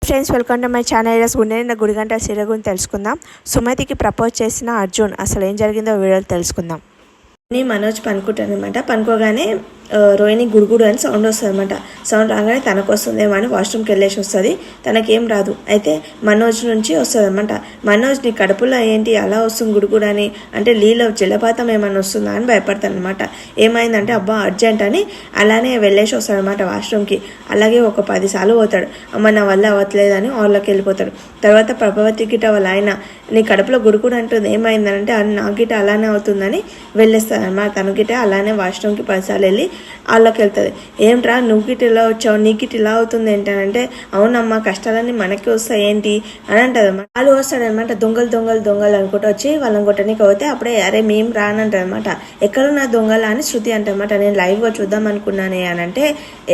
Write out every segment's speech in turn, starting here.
Friends, welcome to my channel. ఈరోజు గుండె గుడిగంట serial గురించి తెలుసుకుందాం. సుమతికి ప్రపోజ్ చేసిన అర్జున్ అసలు ఏం జరిగిందో వీడియోలో తెలుసుకుందాం. మనోజ్ పనుకుంటానమాట. పనుకోగానే రోహిణి గుడుగుడు అని సౌండ్ వస్తుంది అనమాట. సౌండ్ రాగానే తనకు వస్తుందేమో అని వాష్రూమ్కి వెళ్ళేసి వస్తుంది. తనకేం రాదు. అయితే మనోజ్ నుంచి వస్తుంది అనమాట. మనోజ్ నీ కడుపులో ఏంటి అలా వస్తుంది గుడుగుడు అని అంటే నీళ్ళ జలపాతం ఏమైనా వస్తుందా అని భయపడతాను అనమాట. ఏమైందంటే అబ్బా అర్జెంట్ అని అలానే వెళ్ళేసి వస్తాడు అనమాట వాష్రూమ్కి. అలాగే ఒక 10 సార్లు పోతాడు. అమ్మ నా వల్ల అవ్వట్లేదని వాళ్ళకి వెళ్ళిపోతాడు. తర్వాత ప్రభావతి గిట వాళ్ళ ఆయన నీ కడుపులో గుడుగుడు అంటుంది ఏమైందంటే నా గిట అలానే అవుతుందని వెళ్ళేస్తాడు అనమాట. తన గిట అలానే వాష్రూమ్కి 10 సార్లు వెళ్ళి వాళ్ళకి వెళ్తుంది. ఏంట్రా నువ్వు గిట్ ఇలా వచ్చావు, నీకిట్ ఇలా అవుతుంది ఏంటనంటే అవునమ్మా కష్టాలన్నీ మనకి వస్తాయి ఏంటి అని అంటది అనమాట. వాళ్ళు వస్తాడనమాట. దొంగలు అనుకుంటూ వచ్చి వాళ్ళని కొట్టడానికి పోతే అప్పుడే అరే మేము రానంటారు అనమాట. ఎక్కడున్నా దొంగల అని శృతి అంటనమాట. నేను లైవ్గా చూద్దాం అనుకున్నానే అని అంటే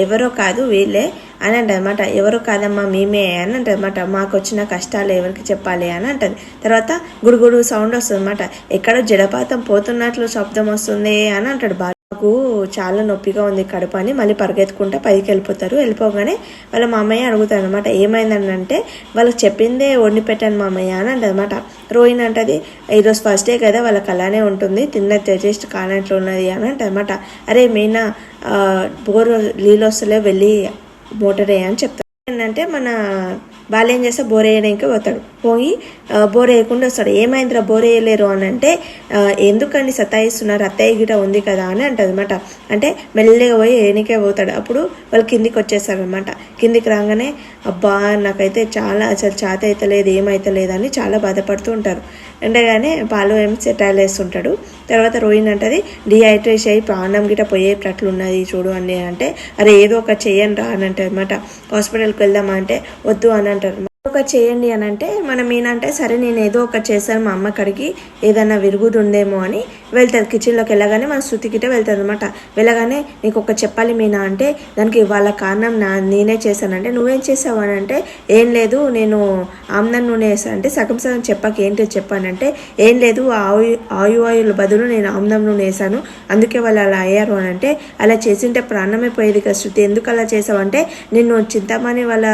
ఎవరో కాదు వీళ్ళే అని అంటదన్నమాట. ఎవరు కాదమ్మా మేమే అని అంటదన్నమాట. మాకు వచ్చిన కష్టాలు ఎవరికి చెప్పాలి అని అంటది. తర్వాత గుడుగుడు సౌండ్ వస్తుంది అనమాట. ఎక్కడో జలపాతం పోతున్నట్లు శబ్దం వస్తుంది అని అంటాడు. నాకు చాలా నొప్పిగా ఉంది కడుపు అని మళ్ళీ పరిగెత్తుకుంటా పైకి వెళ్ళిపోతారు. వెళ్ళిపోగానే వాళ్ళ మామయ్య అడుగుతారు అనమాట. ఏమైందని అంటే వాళ్ళకి చెప్పిందే వండి పెట్టాను మామయ్య అని అంటదన్నమాట. రోహిణి అంటది ఈరోజు ఫస్ట్ డే కదా వాళ్ళకి అలానే ఉంటుంది, తిన్న టేస్ట్ కానట్లు ఉన్నది అని అంటదన్నమాట. అరే మీనా బోర్ నీళ్ళు వస్తలే వెళ్ళి మోటర్ అని చెప్తారు. ఏంటంటే మన వాళ్ళు ఏం చేస్తే బోర్ వేయడానికి పోతాడు. పోయి బోర్ వేయకుండా వస్తాడు. ఏమైందిరా బోర్ వేయలేరు అని అంటే ఎందుకని సతాయిస్తున్నారు అత్తయ్య గిట ఉంది కదా అని అంటది అనమాట. అంటే మెల్లగా పోయి ఏనికే పోతాడు. అప్పుడు వాళ్ళు కిందికి వచ్చేస్తారు అనమాట. కిందికి రాగానే అబ్బా నాకైతే చాలా అసలు చేత అవుతలేదు ఏమవుతలేదు అని చాలా బాధపడుతూ ఉంటారు. అంటేగానే పాలు ఏమి సెటాయిల్ వేస్తుంటాడు. తర్వాత రోహిణి అంటది డిహైడ్రేషన్ అయ్యి ప్రాణం గిట పోయేటట్లు ఉన్నది చూడు అని అంటే అరే ఏదో ఒక చెయ్యను రా అని అంటారు అనమాట. హాస్పిటల్కి వెళ్దామా అంటే వద్దు అని అంటారు. ఒక చేయండి అని అంటే మనం ఏంటంటే సరే నేను ఏదో ఒకటి చేస్తాను మా అమ్మ కడిగి ఏదైనా విరుగుడు ఉందేమో అని వెళ్తారు. కిచెన్లోకి వెళ్ళగానే మన శృతికిటే వెళ్తారు అనమాట. వెళ్ళగానే నీకు ఒక చెప్పాలి మీనా అంటే దానికి వాళ్ళ కారణం నేనే చేశానంటే నువ్వేం చేసావు అని అంటే ఏం లేదు నేను ఆమ్దం నూనె వేసాను అంటే సగం చెప్పాక ఏంటో చెప్పానంటే ఏం లేదు ఆయుల బదులు నేను ఆమ్దం నూనె వేసాను అందుకే వాళ్ళు అలా అయ్యారు అని అంటే అలా చేసింటే ప్రాణమే పోయేది కదా శృతి ఎందుకు అలా చేసావంటే నిన్ను చింతామణి వాళ్ళ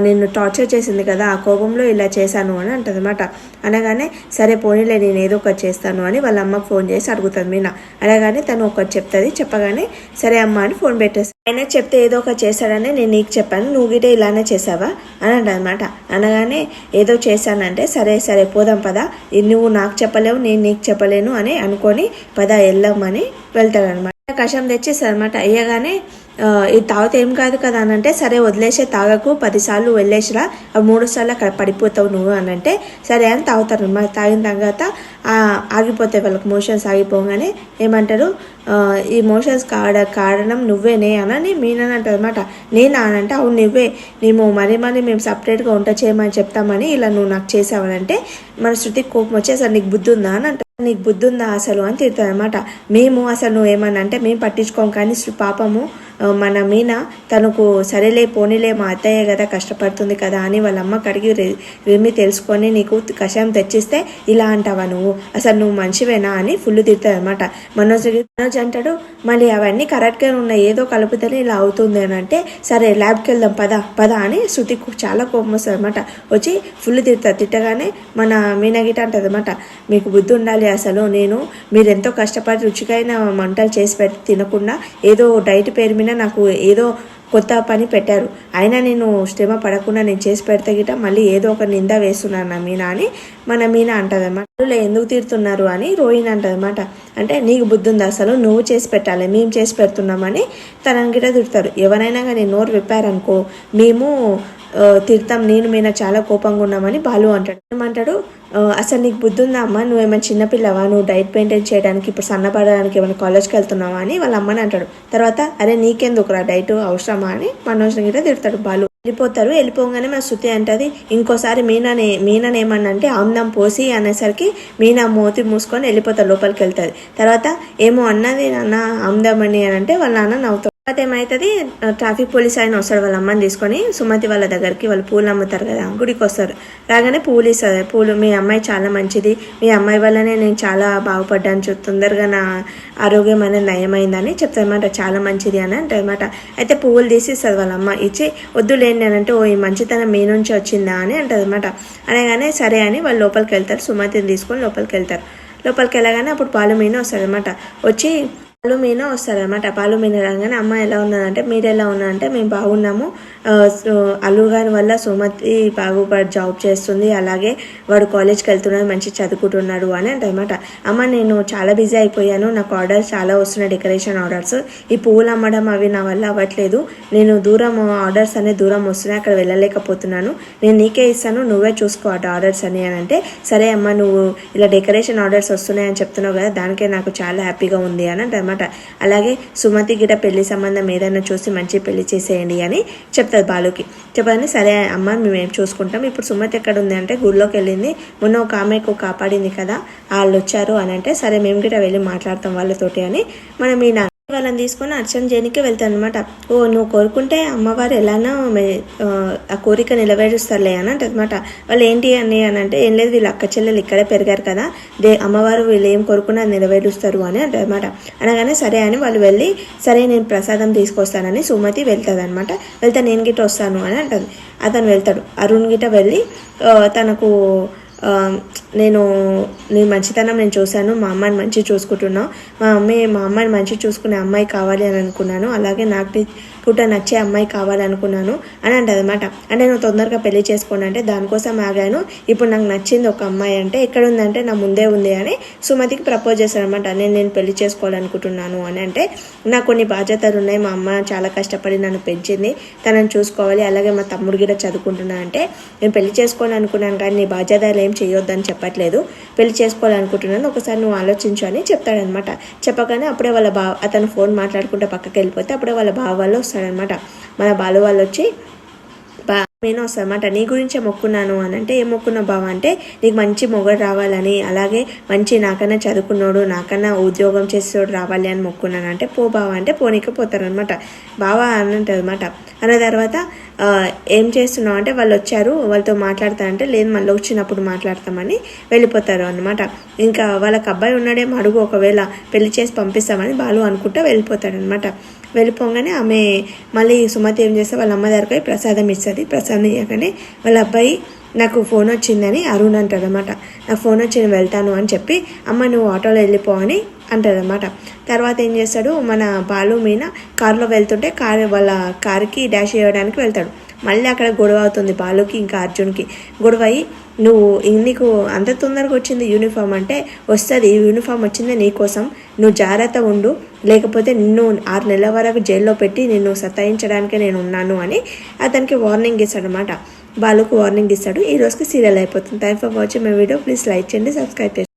నిన్ను టార్చర్ చేసింది కదా ఆ కోపంలో ఇలా చేశాను అని అంటదన్నమాట. అనగానే సరే పోనీలే నేను ఏదో ఒకటి చేస్తాను అని వాళ్ళ అమ్మకు ఫోన్ చేసి అడుగుతుంది మీనా. అనగానే తను ఒకటి చెప్తుంది. చెప్పగానే సరే అమ్మ అని ఫోన్ పెట్టేస్తాను. ఆయన చెప్తే ఏదో ఒకటి చేశాడని నేను నీకు చెప్పాను నువ్వు గిటే ఇలానే చేసావా అని అంటదన్నమాట. అనగానే ఏదో చేశానంటే సరే పోదాం పదా నువ్వు నాకు చెప్పలేవు నేను నీకు చెప్పలేను అని అనుకొని పద వెళ్దామని వెళ్తాడనమాట. కషం తెచ్చేస్తారు అనమాట. అయ్యగానే ఇది తాగితే ఏం కాదు కదా అని అంటే సరే వదిలేసే తాగకు 10 సార్లు వెళ్ళేసిరా 3 సార్లు అక్కడ పడిపోతావు నువ్వు అని అంటే సరే అని తాగుతారు అనమాట. తాగిన తర్వాత ఆగిపోతాయి వాళ్ళకి మోషన్స్. ఆగిపోగానే ఏమంటారు ఈ మోషన్స్ కారణం నువ్వేనే అని మీనని అంటారు అనమాట. నేనా అని అంటే అవును నువ్వే మేము మరీ మేము సపరేట్గా వంట చేయమని చెప్తామని ఇలా నువ్వు నాకు చేసావనంటే మన శృతికి కోపం వచ్చి అసలు నీకు బుద్ధి ఉందా అని అంటారు. నీకు బుద్ధి ఉందా అసలు అని తిడతారు అనమాట. మేము అసలు నువ్వు ఏమన్నా అంటే మేము పట్టించుకోం కానీ పాపము మన మీనా తనకు సరేలే పోనీలే మా అత్తయ్య కదా కష్టపడుతుంది కదా అని వాళ్ళ అమ్మ కడిగి ఏమి తెలుసుకొని నీకు కషాయం తెచ్చిస్తే ఇలా అంటావా నువ్వు అసలు నువ్వు మంచివేనా అని ఫుల్ తిడతాడు అనమాట. మనోజ్ అంటాడు మళ్ళీ అవన్నీ కరెక్ట్గా ఉన్నాయి ఏదో కలుపుతూనే ఇలా అవుతుంది అని అంటే సరే ల్యాబ్కి వెళ్దాం పద అని శృతికి చాలా కోపం వస్తుంది అనమాట. వచ్చి ఫుల్ తిట్టగానే మన మీనా గిట అంటది అనమాట మీకు బుద్ధి ఉండాలి అసలు మీరు ఎంతో కష్టపడి రుచికైన వంటలు చేసి పెట్టి తినకుండా ఏదో డైట్ పేరు మీద నాకు ఏదో కొత్త పని పెట్టారు అయినా నేను శ్రమ పడకుండా నేను చేసి పెడితే గిట మళ్ళీ ఏదో ఒక నింద వేస్తున్నాను నా మీనా అని మన మీనా అంటదన్నమాట. ఎందుకు తీరుతున్నారు అని రోహిణి అంటదన్నమాట. అంటే నీకు బుద్ధి ఉంది అసలు నువ్వు చేసి పెట్టాలి మేము చేసి పెడుతున్నామని తనని గిట తిడతారు. ఎవరైనా కానీ నోరు విప్పారనుకో మేము తిడతాం నేను మీనా చాలా కోపంగా ఉన్నామని బాలు అంటాడు. ఏమంటాడు అసలు నీకు బుద్ధి ఉందా అమ్మ నువ్వేమైనా చిన్నపిల్లవా నువ్వు డైట్ మెయింటైన్ చేయడానికి ఇప్పుడు సన్నపడడానికి ఏమైనా కాలేజ్కి వెళ్తున్నావా అని వాళ్ళ అమ్మని అంటాడు. తర్వాత అరే నీకెందుకురా డైట్ అవసరమా అని మనోజ్ని గిట్ట తిడతాడు బాలు. వెళ్ళిపోగానే మన శృతి అంటది ఇంకోసారి మీనాని ఏమన్నా అంటే ఆమ్దం పోసి అనేసరికి మీనా మూతి మూసుకొని వెళ్ళిపోతారు లోపలికి వెళ్తుంది. తర్వాత ఏమో అన్నది నాన్న ఆమ్దం అని అంటే వాళ్ళ నాన్న నవ్వుతాడు. తర్వాత ఏమవుతుంది, ట్రాఫిక్ పోలీస్ ఆయన వస్తాడు వాళ్ళ అమ్మని తీసుకొని సుమతి వాళ్ళ దగ్గరికి. వాళ్ళు పూలు అమ్ముతారు కదా, గుడికి వస్తారు. రాగానే పూలు ఇస్తుంది. పూలు, మీ అమ్మాయి చాలా మంచిది, మీ అమ్మాయి వల్లనే నేను చాలా బాగుపడ్డాను, తొందరగా నా ఆరోగ్యం అనేది నయమైందని చెప్తారనమాట. చాలా మంచిది అని అంటారనమాట. అయితే పువ్వులు తీసి ఇస్తుంది వాళ్ళ అమ్మ. ఇచ్చి వద్దులేండి అని అంటే, ఓ ఈ మంచితనం మీ నుంచి వచ్చిందా అని అంటుంది అనమాట. అనగానే సరే అని వాళ్ళు లోపలికి వెళ్తారు. సుమతిని తీసుకొని లోపలికి వెళ్తారు. లోపలికి వెళ్ళగానే అప్పుడు పాలు మీన వస్తుంది అనమాట. వచ్చి పాలు మీన వస్తారనమాట. పాలు మీన రాగానే అమ్మ ఎలా ఉన్నదంటే, మీరు ఎలా ఉన్నారంటే, మేము బాగున్నాము, అల్లుడు గారి వల్ల సుమతి బాగుపడి జాబ్ చేస్తుంది, అలాగే వాడు కాలేజ్కి వెళ్తున్నాడు, మంచి చదువుకుంటున్నాడు అని అంటనమాట. అమ్మ నేను చాలా బిజీ అయిపోయాను, నాకు ఆర్డర్స్ చాలా వస్తున్నాయి, డెకరేషన్ ఆర్డర్స్, ఈ పువ్వులు అమ్మడం అవి నా వల్ల అవ్వట్లేదు, నేను దూరం ఆర్డర్స్ అనేది దూరం వస్తున్నాయి, అక్కడ వెళ్ళలేకపోతున్నాను, నేను నీకే ఇస్తాను, నువ్వే చూసుకో ఆర్డర్స్ అని అంటే, సరే అమ్మ నువ్వు ఇలా డెకరేషన్ ఆర్డర్స్ వస్తున్నాయని చెప్తున్నావు కదా, దానికే నాకు చాలా హ్యాపీగా ఉంది అని అంటారు. అలాగే సుమతి గిట పెళ్లి సంబంధం ఏదైనా చూసి మంచి పెళ్లి చేసేయండి అని చెప్తారు బాలుకి. చెప్పదని సరే అమ్మ మేము చూసుకుంటాం. ఇప్పుడు సుమతి ఎక్కడ ఉంది అంటే గుడిలోకి వెళ్ళింది, మొన్న ఒక ఆమెకు కాపాడింది కదా వాళ్ళు వచ్చారు అని అంటే, సరే మేము గిట వెళ్ళి మాట్లాడతాం వాళ్ళతోటి అని మనం ఈ వాళ్ళని తీసుకొని అర్చన చేయడానికి వెళ్తాను అనమాట. ఓ నువ్వు కోరుకుంటే అమ్మవారు ఎలానో ఆ కోరిక నెరవేరుస్తారులే అని అంటనమాట. వాళ్ళు ఏంటి అని అంటే, ఏం లేదు వీళ్ళు అక్క చెల్లెలు ఇక్కడే పెరిగారు కదా, అమ్మవారు వీళ్ళు ఏం కోరుకున్నా నెరవేరుస్తారు అని అంటారనమాట. అనగానే సరే అని వాళ్ళు వెళ్ళి, సరే నేను ప్రసాదం తీసుకొస్తానని సుమతి వెళ్తుంది అనమాట. వెళ్తే నేను గిట్ట వస్తాను అని అంటుంది. అతను వెళ్తాడు. అరుణ్ గిట్ట వెళ్ళి తనకు నేను నీ మంచితనం నేను చూశాను, మా అమ్మాయిని మంచిగా చూసుకుంటున్నావు, మా అమ్మాయిని మంచిగా చూసుకునే అమ్మాయి కావాలి అని అనుకున్నాను, అలాగే నాకు కూడా నచ్చే అమ్మాయి కావాలనుకున్నాను అని అంటది అనమాట. అంటే నువ్వు తొందరగా పెళ్లి చేసుకోండి అంటే, దానికోసం ఆగాను, ఇప్పుడు నాకు నచ్చింది ఒక అమ్మాయి అంటే ఎక్కడ ఉందంటే నా ముందే ఉంది అని సుమతికి ప్రపోజ్ చేశారనమాట. నేను పెళ్లి చేసుకోవాలనుకుంటున్నాను అని అంటే, నాకు కొన్ని బాధ్యతలు ఉన్నాయి, మా అమ్మ చాలా కష్టపడి నన్ను పెంచింది, తనని చూసుకోవాలి, అలాగే మా తమ్ముడు కూడా చదువుకుంటున్నా అంటే, నేను పెళ్లి చేసుకోవాలనుకున్నాను కానీ నీ బాధ్యతలు ఏం చేయొద్దని చెప్పట్లేదు, పెళ్లి చేసుకోవాలనుకుంటున్నాను, ఒకసారి నువ్వు ఆలోచించు అని చెప్తాడనమాట. చెప్పగానే అప్పుడే వాళ్ళ అతను ఫోన్ మాట్లాడుకుంటే పక్కకి వెళ్ళిపోతే అప్పుడే వాళ్ళ బావ వాళ్ళు వస్తాడనమాట. మన బాలు వాళ్ళు వచ్చి నేను వస్తానమాట, నీ గురించే మొక్కున్నాను అని అంటే, ఏం మొక్కున్నా బావ అంటే, నీకు మంచి మొగుడు రావాలని, అలాగే మంచి నాకన్నా చదువుకున్నాడు, నాకన్నా ఉద్యోగం చేసేవాడు రావాలి అని మొక్కున్నాను అంటే, పో బావ అంటే పోనీకపోతారనమాట. బావ అని అంటారు అనమాట. అన్న తర్వాత ఏం చేస్తున్నావు అంటే, వాళ్ళు వచ్చారు వాళ్ళతో మాట్లాడతారంటే, లేదు మళ్ళీ వచ్చినప్పుడు మాట్లాడతామని వెళ్ళిపోతారు అనమాట. ఇంకా వాళ్ళకి అబ్బాయి ఉన్నాడేమో అడుగు, ఒకవేళ పెళ్లి చేసి పంపిస్తామని బాలు అనుకుంటూ వెళ్ళిపోతాడనమాట. వెళ్ళిపోగానే ఆమె మళ్ళీ సుమతి ఏం చేస్తే వాళ్ళ అమ్మ దగ్గరికి ప్రసాదం ఇస్తుంది. ప్రసాదం ఇవ్వగానే వాళ్ళ అబ్బాయి నాకు ఫోన్ వచ్చిందని అరుణ్ అంటాడనమాట. నాకు ఫోన్ వచ్చి నేను వెళ్తాను అని చెప్పి, అమ్మ నువ్వు ఆటోలో వెళ్ళిపో అని అంటాడనమాట. తర్వాత ఏం చేస్తాడు, మన బాలు మీన కారులో వెళ్తుంటే వాళ్ళ కారుకి డాష్ చేయడానికి వెళ్తాడు. మళ్ళీ అక్కడ గొడవ అవుతుంది బాలుకి ఇంకా అర్జున్కి. గొడవ అయ్యి, నువ్వు నీకు అంత తొందరగా వచ్చింది యూనిఫామ్ అంటే, వస్తుంది, యూనిఫామ్ వచ్చింది నీకోసం, నువ్వు జాగ్రత్త ఉండు, లేకపోతే నిన్ను 6 నెలల వరకు జైల్లో పెట్టి నిన్ను సతాయించడానికే నేను ఉన్నాను అని అతనికి వార్నింగ్ ఇస్తాడనమాట. బాలుకు వార్నింగ్ ఇస్తాడు. ఈ రోజుకి సీరియల్ అయిపోతుంది. Thank for watching my video. Please like చేయండి, సబ్స్క్రైబ్ చేయండి.